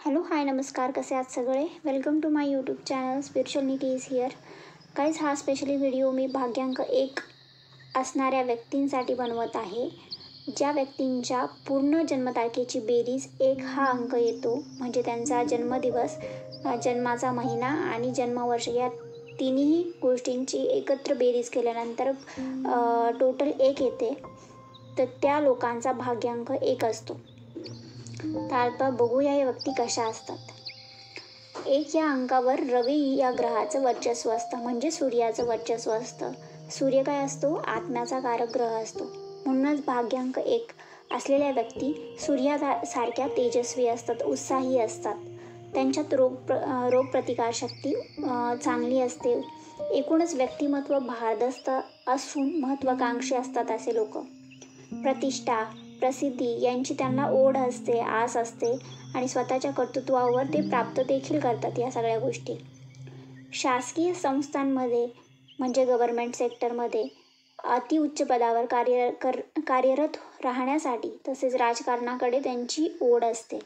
Hello hi नमस्कार, कसे आहात सगळे. Welcome to my YouTube channel spiritual Niki is here. Guys, हा स्पेशली व्हिडिओ मी भाग्यांक 1 असणाऱ्या व्यक्तींसाठी बनवत आहे. ज्या व्यक्तींच्या पूर्ण जन्मतारखेची बेरीज 1 हा अंक येतो, म्हणजे त्यांचा जन्मदिवस, जन्माचा महिना आणि जन्मवर्ष या तिन्ही गोष्टींची एकत्र बेरीज केल्यानंतर टोटल 1 येते, तर त्या लोकांचा भाग्यांक 1 असतो. तर आता बघूया या व्यक्ती कशा असतात. 1 या अंकावर रवी या ग्रहाचं वर्चस्व असतं, म्हणजे सूर्याचं वर्चस्व असतं. सूर्य काय असतो? आत्म्याचा कारक ग्रह असतो. म्हणूनच भाग्यांक 1 असलेल्या व्यक्ती सूर्यासारख्या तेजस्वी असतात, उत्साही असतात. त्यांच्यात रोगप्रतिकारशक्ती चांगली असते. एकूणच व्यक्तिमत्व भारदस्त असून महत्त्वाकांक्षी असतात असे लोक. प्रतिष्ठा, प्रसिद्धी यांची त्यांना ओढ असते, आस असते आणि स्वतःच्या कर्तृत्वावर ते प्राप्त देखील करतात या सगळ्या गोष्टी. शासकीय संस्थांमध्ये म्हणजे गव्हर्नमेंट सेक्टरमध्ये अतिउच्च पदावर कार्यरत राहण्यासाठी तसेच राजकारणाकडे त्यांची ओढ असते.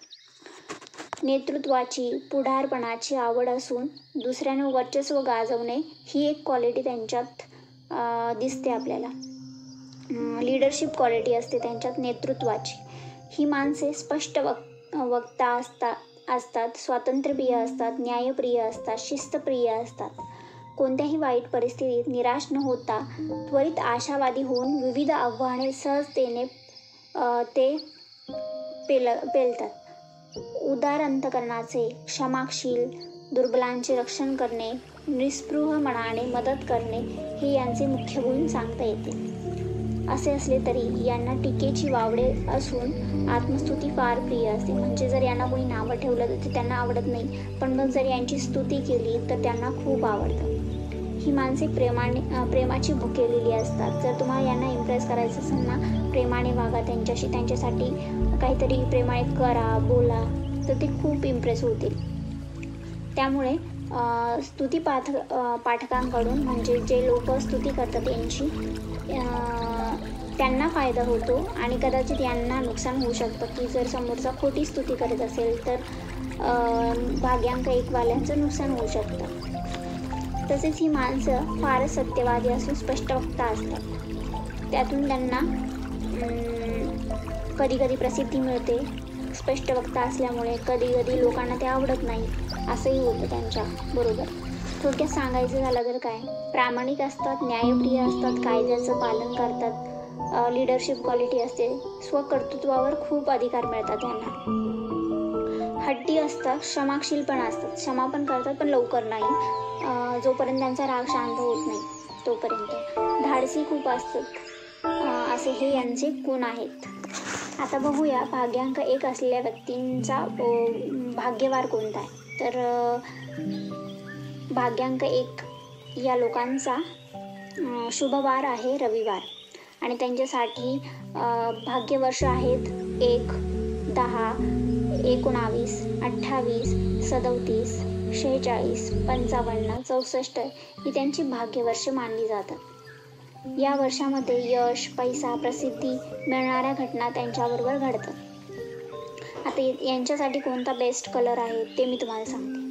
नेतृत्वाची, पुढारपणाची आवड असून दुसऱ्यांवर वर्चस्व गाजवणे ही एक क्वालिटी त्यांच्यात दिसते आपल्याला. लीडरशिप क्वालिटी असते त्यांच्यात, नेतृत्वाची. ही माणसे स्पष्ट वक्ता असतात, स्वातंत्र्यप्रिय असतात, न्यायप्रिय असतात, शिस्तप्रिय असतात. कोणत्याही वाईट परिस्थितीत निराश न होता त्वरित आशावादी होऊन विविध आव्हाने सहजतेने ते पेलतात. उदार अंतकरणाचे, क्षमाशील, दुर्बलांचे रक्षण करणे, निस्पृह मनाने मदत करणे हे यांचे मुख्य गुण सांगता येते. असे असले तरी यांना टीकेची वावडे असून आत्मस्तुती फार प्रिय असते. म्हणजे जर यांना कोणी नावं ठेवलं तर ते त्यांना आवडत नाही, पण मग जर यांची स्तुती केली तर त्यांना खूप आवडतं. ही माणसे प्रेमाची भुकेलेली असतात. जर तुम्हाला यांना इम्प्रेस करायचं असेल ना, प्रेमाने वागा त्यांच्याशी, त्यांच्यासाठी काहीतरी प्रेमाने करा, बोला, तर ते खूप इम्प्रेस होतील. त्यामुळे स्तुती पाठकांकडून, म्हणजे जे लोक स्तुती करतात यांची, त्यांना फायदा होतो आणि कदाचित यांना नुकसान होऊ शकतं की जर समोरचा खोटी स्तुती करत असेल तर भाग्यांक 1 वाल्यांचं नुकसान होऊ शकतं. तसेच ही माणसं फारच सत्यवादी असून स्पष्ट वक्ता असतात. त्यातून त्यांना कधी कधी प्रसिद्धी मिळते. स्पष्ट वक्ता असल्यामुळे कधी कधी लोकांना ते आवडत नाही, असंही होतं त्यांच्या बरोबर. थोडक्यात सांगायचं झालं तर काय, प्रामाणिक असतात, न्यायप्रिय असतात, कायद्याचं पालन करतात, लीडरशिप क्वालिटी असते, स्वकर्तृत्वावर खूप अधिकार मिळतात त्यांना. हट्टी असतात, क्षमाशील पण असतात, क्षमा पण करतात पण लवकर नाही, जोपर्यंत त्यांचा राग शांत होत नाही तोपर्यंत. धाडसी खूप असतात, असे हे यांचे गुण आहेत. आता बघूया भाग्यांक 1 असलेल्या व्यक्तींचा भाग्यवार कोणता आहे. तर भाग्यांक 1 या लोकांचा शुभवार आहे रविवार आणि त्यांच्यासाठी भाग्यवर्ष आहेत 1, 10, 19, 28, 37, 46, 55, 64 ही त्यांची भाग्यवर्ष मानली जातात. या वर्षामध्ये यश, पैसा, प्रसिद्धी मिळणाऱ्या घटना त्यांच्याबरोबर घडतात. आता यांच्यासाठी कोणता बेस्ट कलर आहे ते मी तुम्हाला सांगते.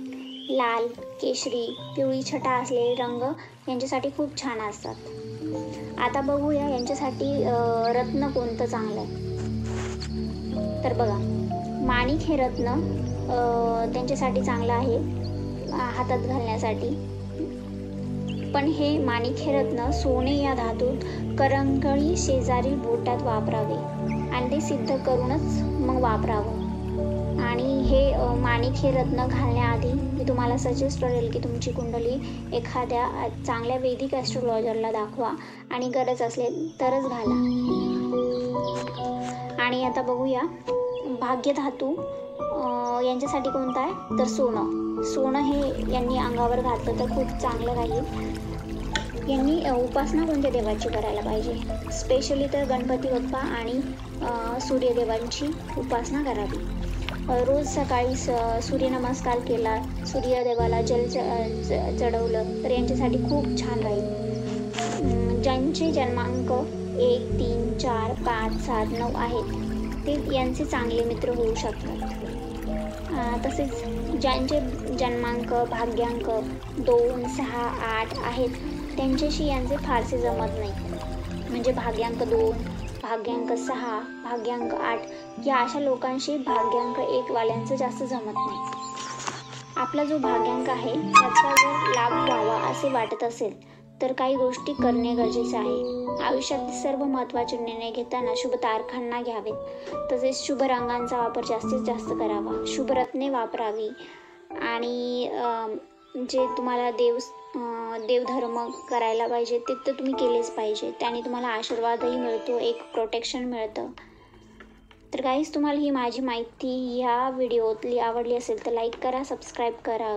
लाल, केशरी, पिवळी छटा असलेले रंग यांच्यासाठी खूप छान असतात. आता बघूया यांच्यासाठी रत्न कोणतं चांगलं आहे. तर बघा, माणिक हे रत्न त्यांच्यासाठी चांगलं आहे हातात घालण्यासाठी. पण हे माणिक हे रत्न सोने या धातूत करंगळी शेजारील बोटात वापरावे आणि ते सिद्ध करूनच मग वापरावं. आणि हे माणिक हे रत्न घालण्याआधी मी तुम्हाला सजेस्ट करेल की तुमची कुंडली एखाद्या चांगल्या वैदिक ॲस्ट्रोलॉजरला दाखवा आणि गरज असेल तरच घाला. आणि आता बघूया भाग्यधातू यांच्यासाठी कोणता आहे. तर सोनं हे यांनी अंगावर घातलं तर खूप चांगलं राहील. यांनी उपासना कोणत्या देवाची करायला पाहिजे. स्पेशली तर गणपती बाप्पा आणि सूर्यदेवांची उपासना करावी. रोज सकाळी सूर्यनमस्कार केला, सूर्यदेवाला जल चढवलं तर यांच्यासाठी खूप छान राहील. ज्यांचे जन्मांक 1, 3, 4, 5, 7, 9 आहेत ते यांचे चांगले मित्र होऊ शकतात. तसेच ज्यांचे जन्मांक भाग्यांक 2, 6, 8 आहेत त्यांच्याशी यांचे फारसे जमत नाही. म्हणजे भाग्यांक 2, भाग्यांक 6, भाग्यांक 8 या अशा लोकांशी भाग्यांक 1 वाल्यांचं जास्त जमत नाही. आपला जो भाग्यांक आहे त्याचा जर लाभ व्हावा असे वाटत असेल तर काही गोष्टी करणे गरजेचे आहे. आयुष्यात सर्व महत्त्वाचे निर्णय घेताना शुभ तारखांना घ्यावेत. तसेच शुभ रंगांचा वापर जास्तीत जास्त करावा. शुभ रत्ने वापरावी आणि जे तुम्हाला देवधर्म करायला पाहिजे ते तर तुम्ही केलेच पाहिजे. त्याने तुम्हाला आशीर्वादही मिळतो, एक प्रोटेक्शन मिळतं. तर गाईज, तुम्हाला ही माझी माहिती ह्या व्हिडिओतली आवडली असेल तर लाईक करा, सबस्क्राईब करा.